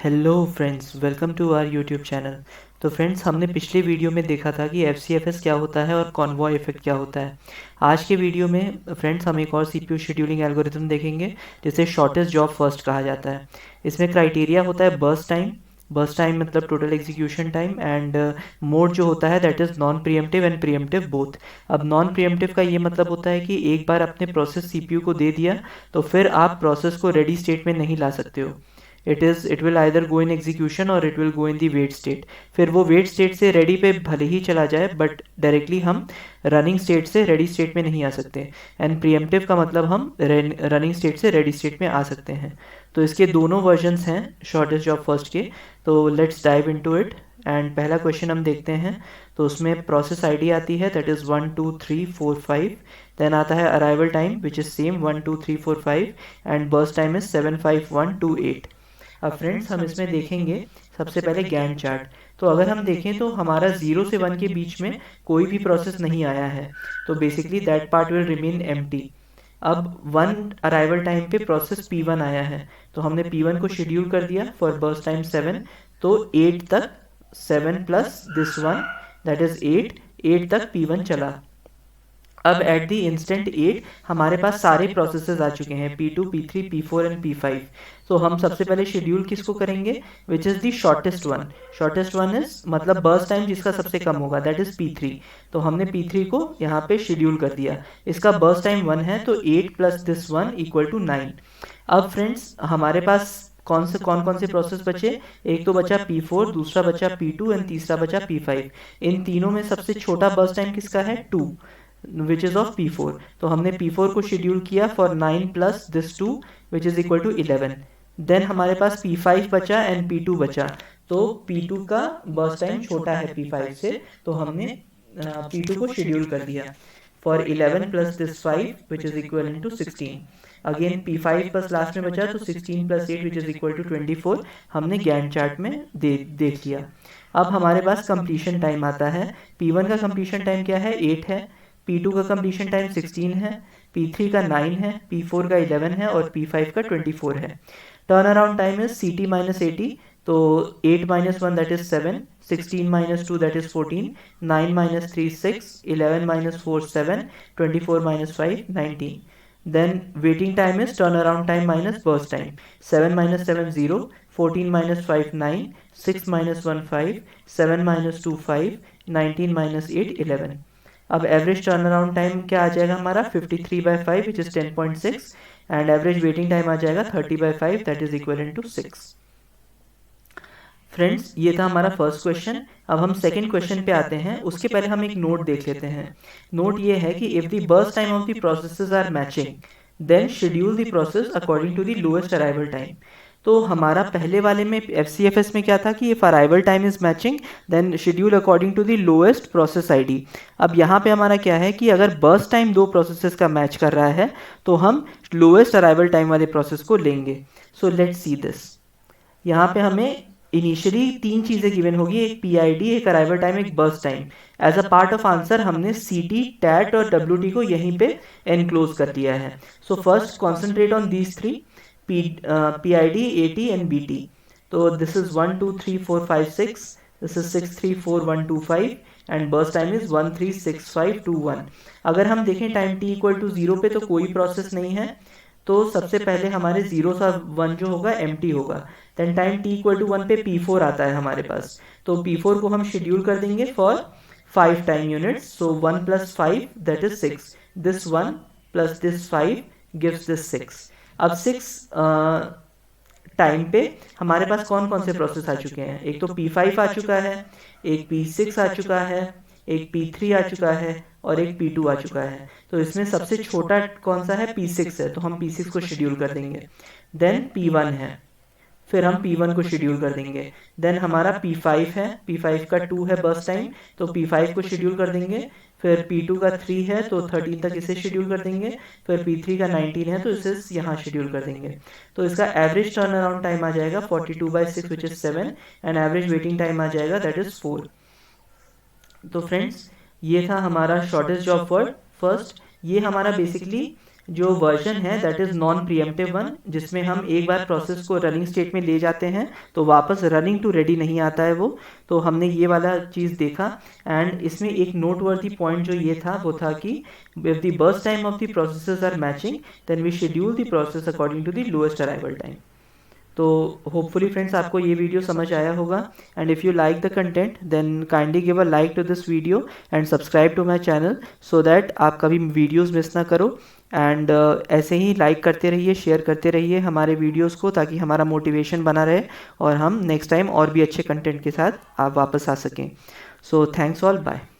Hello friends, welcome to our YouTube channel. तो friends, हमने पिछले वीडियो में देखा था कि एफसीएफएस क्या होता है और कॉन्वॉय इफेक्ट क्या होता है। आज के वीडियो में फ्रेंड्स हम एक और सीपीयू शेड्यूलिंग एल्गोरिथम देखेंगे जिसे शॉर्टेस्ट जॉब फर्स्ट कहा जाता है। इसमें क्राइटेरिया होता है बर्स्ट टाइम मतलब total execution time, and mode जो होता है that is non pre-emptive and pre-emptive both. अब नॉन प्रीएम्प्टिव का ये मतलब होता है कि एक बार अपने प्रोसेस सीपीयू को दे दिया तो फिर आप प्रोसेस को रेडी स्टेट में नहीं ला सकते हो। It will either go in execution or it will go in the wait state. फिर वो वेट स्टेट से रेडी पे भले ही चला जाए बट डायरेक्टली हम रनिंग स्टेट से रेडी स्टेट में नहीं आ सकते। एंड प्रीएम्प्टिव का मतलब हम रनिंग स्टेट से रेडी स्टेट में आ सकते हैं। तो इसके दोनों वर्जन्स हैं शॉर्टेस्ट जॉब फर्स्ट के। तो let's dive into it. And पहला क्वेश्चन हम देखते हैं। तो उसमें प्रोसेस आईडी आती है दैट इज़ 1 2 3 4 5। देन आता है arrival time which is same 1 2 3 4 5 and burst time is 7 5 1 2 8। अब फ्रेंड्स हम इसमें देखेंगे सबसे पहले गैंट चार्ट। तो अगर हम देखें तो हमारा 0 से 1 के बीच में कोई भी प्रोसेस नहीं आया है, तो basically that part will remain empty. अब 1 अराइवल टाइम पे प्रोसेस P1 आया है, तो हमने P1 को शेड्यूल कर दिया फॉर बर्स्ट टाइम 7। तो 8 तक 7 plus this one that is 8 तक P1 चला। अब एट दी इंस्टेंट 8 हमारे पास सारे प्रोसेसेस आ चुके हैं P2 P3 P4 and P5। तो हम सबसे पहले शेड्यूल किसको करेंगे, which is the shortest one. Shortest one is मतलब बर्स्ट टाइम जिसका सबसे कम होगा दैट इज P3। तो हमने P3 को यहाँ पे शेड्यूल कर दिया। इसका बर्स्ट टाइम 1 है, तो 8 plus this one equal to 9। अब फ्रेंड्स हमारे पास कौन कौन से प्रोसेस बचे। एक तो बचा P4, दूसरा बचा P2 एंड तीसरा बचा P5। इन तीनों में सबसे छोटा बर्स्ट टाइम किसका है, 2 विच इज ऑफ P4। तो हमने P4 को शेड्यूल किया for 9 plus this 2 which is equal to 11। Then हमारे पास P5 बचा एंड P2 बचा। तो P2 का बर्स्ट टाइम छोटा है P5 से, तो हमने P2 को शेड्यूल कर दिया for 11 plus this 5 which is equal to 16। Again P5 बस लास्ट में बचा, तो 16 plus 8 which is equal to 24 हमने गैंट चार्ट में देख लिया। अब हमारे पास कंप्लीशन टाइम आता है। P1 का कंप्लीशन टाइम क्या है, 8 है। P2 का कंप्लीशन टाइम 16 है। P3 का 9 है। P4 का 11 है और P5 का 24 है। Turn around time is CT minus 80। तो 8 minus 1 that is 7, 16 minus 2 that is 14, 9 minus 3 6, 11 minus 4 7, 24 minus 5 19। Then waiting time is turnaround time minus burst time. 7 minus 7 0, 14 minus 5 9, 6 minus 1 5, 7 minus 2 5, 19 minus 8 11। अब average turn around time क्या आ जाएगा हमारा 53/5 which is 10.6 and average waiting time आ जाएगा 30/5 that is equal to 6। Friends ये था हमारा first question. अब हम सेकंड क्वेश्चन पे आते हैं। उसके पहले हम एक नोट देख लेते हैं। नोट ये है कि if the burst time of the processes are matching then schedule the process according to the lowest arrival time. तो हमारा पहले वाले में FCFS में क्या था कि if arrival time is matching then schedule according to the lowest process ID. अब यहाँ पे हमारा क्या है कि अगर बर्स्ट टाइम दो प्रोसेसेस का मैच कर रहा है तो हम लोएस्ट अराइवल टाइम वाले प्रोसेस को लेंगे। So let's see this. यहाँ पे हमें इनिशियली 3 चीज़ें गिवन होगी, एक PID, एक अराइवल टाइम, एक burst time. As a part of answer हमने CT, TAT और WT को यहीं पे एनक्लोज कर दिया है। So first concentrate on these 3, PID, AT and BT। तो this is 1 2 3 4 5 6, this is 6 3 4 1 2 5 and burst time is 1 3 6 5 2 1। अगर हम देखें टाइम t इक्वल टू 0 पे तो कोई प्रोसेस नहीं है, तो सबसे पहले हमारे 0 सा 1 जो होगा एम्प्टी होगा। Then time t equal to 1 पे P4 आता है हमारे पास, तो P4 को हम शेड्यूल कर देंगे for 5 time units. So 1 plus 5 that is 6, this 1 plus this 5 gives this 6। अब 6 टाइम पे हमारे पास कौन कौन से प्रोसेस आ चुके हैं, एक तो P5 आ चुका है, एक P6 आ चुका है, एक P3 आ चुका है और एक P2 आ चुका है। तो इसमें सबसे छोटा कौन सा है, P6 है, तो हम P6 को शेड्यूल कर देंगे। देन P1 है, फिर हम P1 को शेड्यूल कर देंगे। देन हमारा P5 है, P5 का 2 है बर्स्ट टाइम, तो P5 को शेड्यूल कर देंगे। फिर P2 का 3 है, तो 13 तक इसे शेड्यूल कर देंगे। फिर P3 का 19 है, तो इसे यहाँ शेड्यूल कर देंगे। तो इसका एवरेज टर्न अराउंड टाइम आ जाएगा 42/6 which is 7 and average waiting time आ जाएगा दैट इज 4। तो फ्रेंड्स ये था हमारा शॉर्टेस्ट जॉब फॉर फर्स्ट। ये हमारा बेसिकली जो वर्जन है that is non pre-emptive one, जिसमें हम एक बार प्रोसेस को रनिंग स्टेट में ले जाते हैं तो वापस रनिंग टू रेडी नहीं आता है वो। तो हमने ये वाला चीज़ देखा। एंड इसमें एक नोट वर्थी पॉइंट जो ये था वो था कि if the burst time of the processes are matching then we schedule the process according to the lowest arrival time. तो होपफुली फ्रेंड्स आपको ये वीडियो समझ आया होगा। And if you like the content then kindly give a like to this video and subscribe to my channel so that आप कभी videos miss ना करो। एंड ऐसे ही लाइक करते रहिए, शेयर करते रहिए हमारे वीडियोस को, ताकि हमारा मोटिवेशन बना रहे और हम नेक्स्ट टाइम और भी अच्छे कंटेंट के साथ आप वापस आ सकें। So thanks all, bye.